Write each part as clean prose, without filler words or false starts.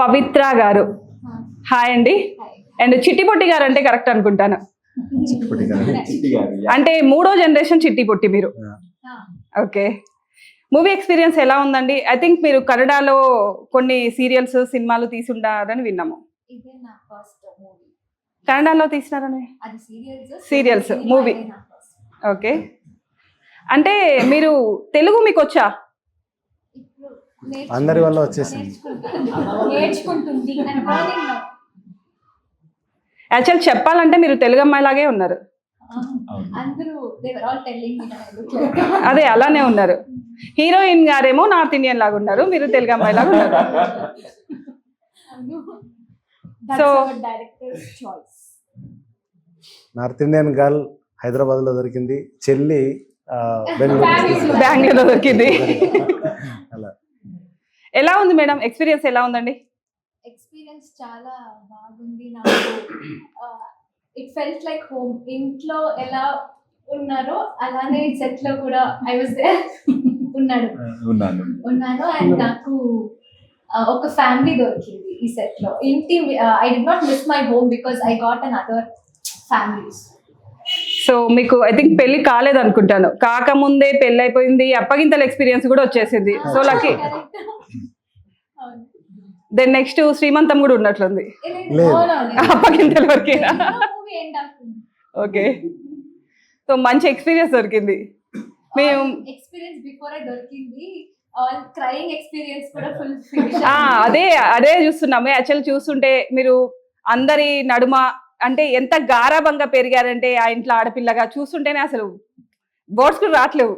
పవిత్ర గారు. హాయ్ అండి. అండ్ చిట్టి పొట్టి గారు అంటే కరెక్ట్ అనుకుంటాను. అంటే 3వ జనరేషన్ చిట్టి పొట్టి మీరు. ఓకే. మూవీ ఎక్స్పీరియన్స్ ఎలా ఉందండి? ఐ థింక్ మీరు కన్నడలో కొన్ని సీరియల్స్ సినిమాలు తీసుంటారని విన్నాము. కన్నడలో తీసినారని? Serials movie. ఓకే. అంటే మీరు తెలుగు మీకు వచ్చా? అందరి వల్ల వచ్చేసింది. యాక్చువల్ చెప్పాలంటే మీరు తెలుగు అమ్మాయిలాగే ఉన్నారు. అదే అలానే ఉన్నారు. హీరోయిన్ గారేమో నార్త్ ఇండియన్ లాగా ఉన్నారు, మీరు తెలుగు అమ్మాయి లాగా ఉన్నారు. So north Indian girl Hyderabad లో దొరికింది, చెల్లి బెంగళూరులో దొరికింది. అలా ఎలా ఉంది మేడం? ఎక్స్పీరియన్స్ ఎలా ఉందండి? ఎక్స్పీరియన్స్ చాలా బాగుంది నాకు. It felt like home. ఇంట్లో ఎలా ఉన్నారో అలానే సెట్ లో కూడా ఐ వాజ్ దేర్ ఉన్నాను. అండ్ నాకు ఒక ఫ్యామిలీ దొరికింది ఈ సెట్ లో. ఇంటి I did not miss my home because I got an other families. So మీకు ఐ థింక్ పెళ్లి కాలేదు అనుకుంటాను, కాకముందే పెళ్లి అయిపోయింది, అప్పగింతల ఎక్స్పీరియన్స్ కూడా వచ్చేసింది. So lucky. దెన్ నెక్స్ట్ శ్రీమంతం కూడా ఉన్నట్లుంది. అప్పగింతల వరకే. ఓకే. సో మంచి ఎక్స్పీరియన్స్ దొరికింది. మేము ఎక్స్పీరియన్స్ బిఫోర్ దొరికింది. క్రైయింగ్ ఎక్స్పీరియన్స్ కూడా ఫుల్. అదే చూస్తున్నాము. యాక్చువల్ చూస్తుంటే మీరు అందరి నడుమ అంటే ఎంత గారాబంగా పెరిగారంటే ఆ ఇంట్లో ఆడపిల్లగా చూస్తుంటేనే అసలు వర్డ్స్ కూడా రావట్లేవు.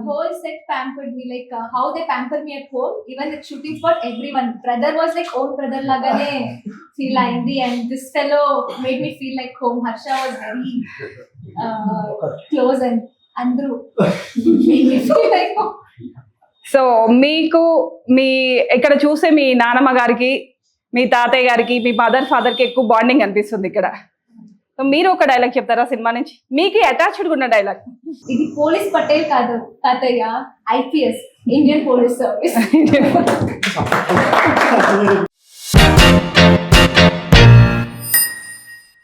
Whole set pampered me, like how they pamper me at home. Even at shooting spot, everyone, brother was like own brother lagane feel aindi, and this fellow made me feel like home. Harsha was very close and andru made me feel like home. So మీకు మీ ఇక్కడ చూసే మీ నానమ్మ గారికి, మీ తాతయ్య గారికి, మీ mother father కి ఎక్కువ bonding అనిపిస్తుంది ఇక్కడ. సో మీరు ఒక డైలాగ్ చెప్తారా సినిమా నుంచి, మీకు అటాచ్డ్ ఉన్న డైలాగ్? ఇది పోలీస్ పటేల్ కాదు తాతయ్య, IPS, ఇండియన్ పోలీస్ సర్వీస్.